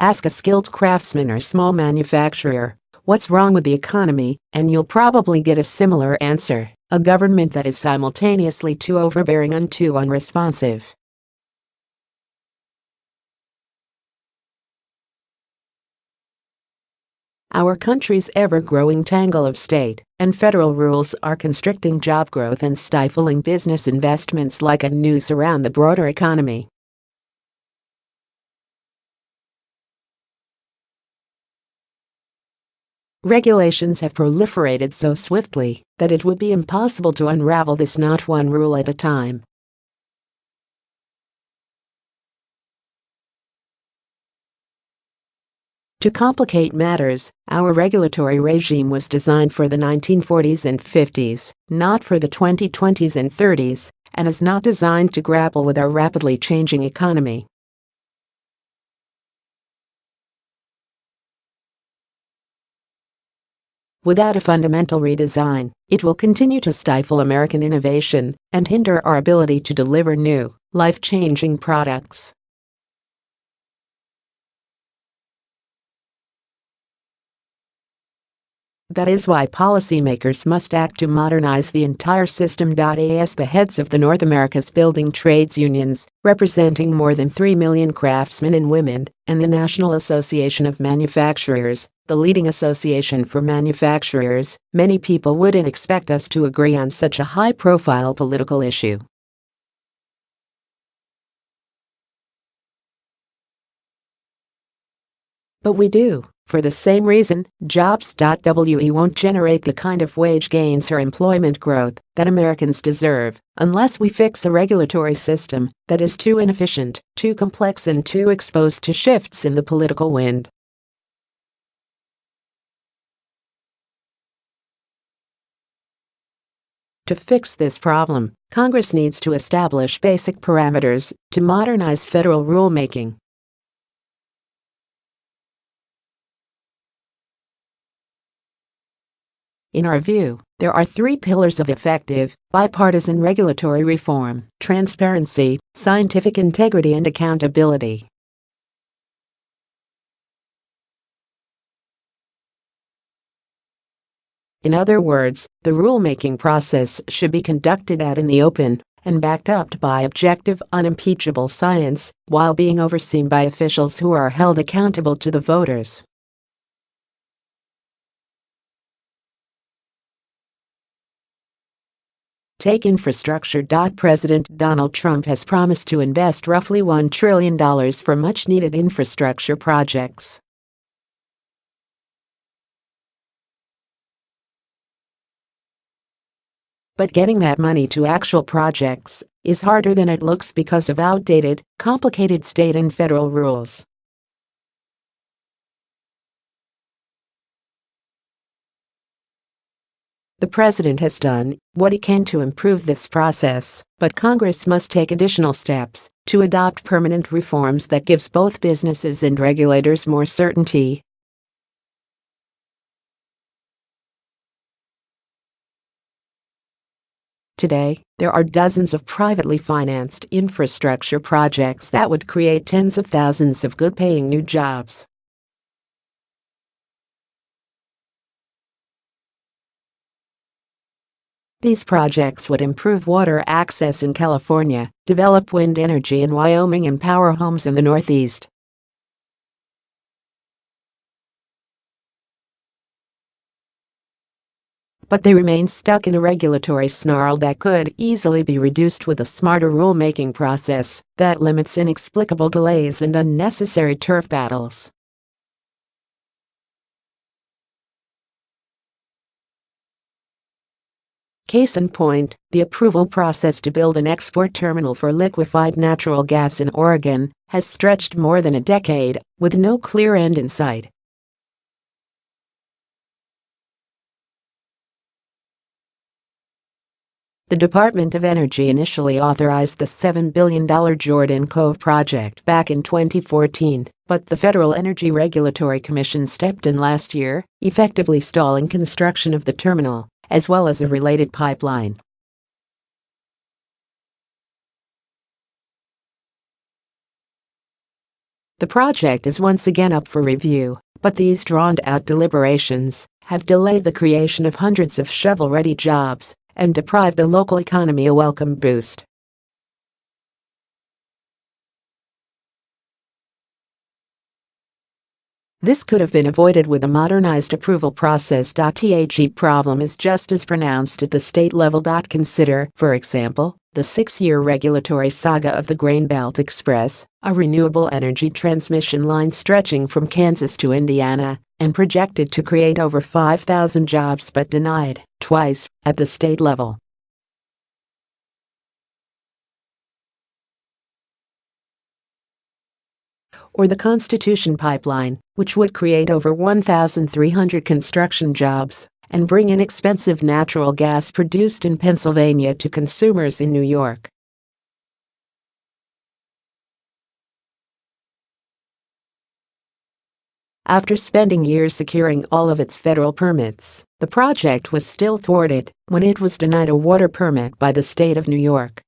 Ask a skilled craftsman or small manufacturer, "What's wrong with the economy?" and you'll probably get a similar answer: a government that is simultaneously too overbearing and too unresponsive. Our country's ever-growing tangle of state and federal rules are constricting job growth and stifling business investments like a noose around the broader economy. Regulations have proliferated so swiftly that it would be impossible to unravel this knot one rule at a time. To complicate matters, our regulatory regime was designed for the 1940s and 50s, not for the 2020s and 30s, and is not designed to grapple with our rapidly changing economy. Without a fundamental redesign, it will continue to stifle American innovation and hinder our ability to deliver new, life-changing products. That is why policymakers must act to modernize the entire system. As the heads of the North America's building trades unions, representing more than 3 million craftsmen and women, and the National Association of Manufacturers, the leading association for manufacturers, many people wouldn't expect us to agree on such a high-profile political issue. But we do. For the same reason, Jobs.we won't generate the kind of wage gains or employment growth that Americans deserve unless we fix a regulatory system that is too inefficient, too complex, and too exposed to shifts in the political wind. To fix this problem, Congress needs to establish basic parameters to modernize federal rulemaking. In our view, there are three pillars of effective, bipartisan regulatory reform: transparency, scientific integrity, and accountability. In other words, the rulemaking process should be conducted out in the open and backed up by objective, unimpeachable science, while being overseen by officials who are held accountable to the voters. Take infrastructure. President Donald Trump has promised to invest roughly $1 trillion for much-needed infrastructure projects. But getting that money to actual projects is harder than it looks because of outdated, complicated state and federal rules. The president has done what he can to improve this process, but Congress must take additional steps to adopt permanent reforms that gives both businesses and regulators more certainty. Today, there are dozens of privately financed infrastructure projects that would create tens of thousands of good-paying new jobs. These projects would improve water access in California, develop wind energy in Wyoming, and power homes in the Northeast. But they remain stuck in a regulatory snarl that could easily be reduced with a smarter rulemaking process that limits inexplicable delays and unnecessary turf battles. Case in point, the approval process to build an export terminal for liquefied natural gas in Oregon has stretched more than a decade, with no clear end in sight. The Department of Energy initially authorized the $7 billion Jordan Cove project back in 2014, but the Federal Energy Regulatory Commission stepped in last year, effectively stalling construction of the terminal, as well as a related pipeline. The project is once again up for review, but these drawn-out deliberations have delayed the creation of hundreds of shovel-ready jobs and deprived the local economy a welcome boost. This could have been avoided with a modernized approval process. The problem is just as pronounced at the state level. Consider, for example, the 6-year regulatory saga of the Grain Belt Express, a renewable energy transmission line stretching from Kansas to Indiana and projected to create over 5,000 jobs but denied twice at the state level. Or the Constitution Pipeline, which would create over 1,300 construction jobs and bring inexpensive natural gas produced in Pennsylvania to consumers in New York. After spending years securing all of its federal permits, the project was still thwarted when it was denied a water permit by the state of New York.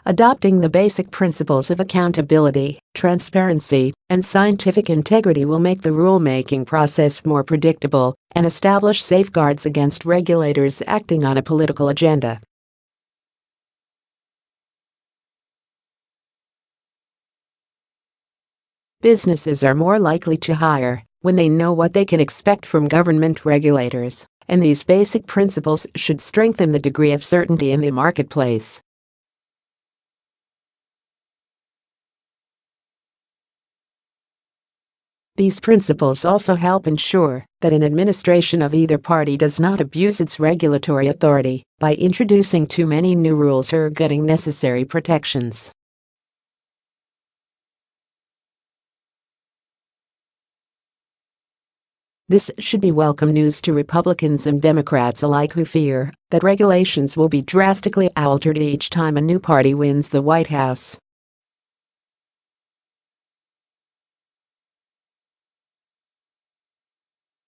Adopting the basic principles of accountability, transparency, and scientific integrity will make the rulemaking process more predictable and establish safeguards against regulators acting on a political agenda. Businesses are more likely to hire when they know what they can expect from government regulators, and these basic principles should strengthen the degree of certainty in the marketplace. These principles also help ensure that an administration of either party does not abuse its regulatory authority by introducing too many new rules or gutting necessary protections. This should be welcome news to Republicans and Democrats alike who fear that regulations will be drastically altered each time a new party wins the White House.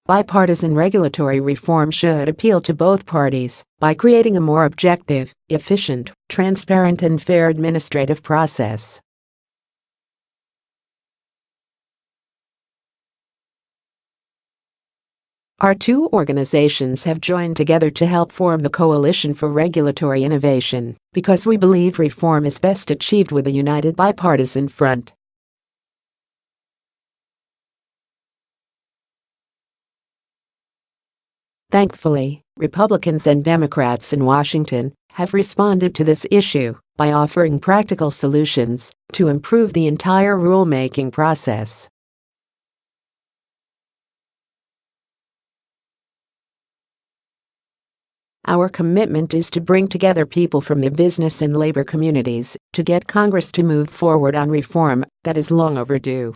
Bipartisan regulatory reform should appeal to both parties by creating a more objective, efficient, transparent, and fair administrative process. Our two organizations have joined together to help form the Coalition for Regulatory Innovation because we believe reform is best achieved with a united bipartisan front. Thankfully, Republicans and Democrats in Washington have responded to this issue by offering practical solutions to improve the entire rulemaking process. Our commitment is to bring together people from the business and labor communities to get Congress to move forward on reform that is long overdue.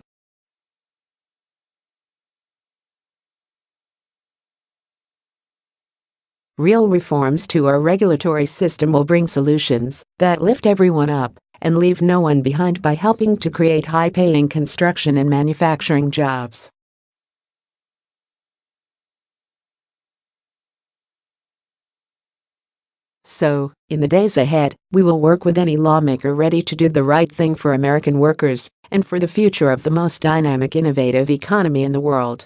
Real reforms to our regulatory system will bring solutions that lift everyone up and leave no one behind by helping to create high-paying construction and manufacturing jobs. So, in the days ahead, we will work with any lawmaker ready to do the right thing for American workers and for the future of the most dynamic, innovative economy in the world.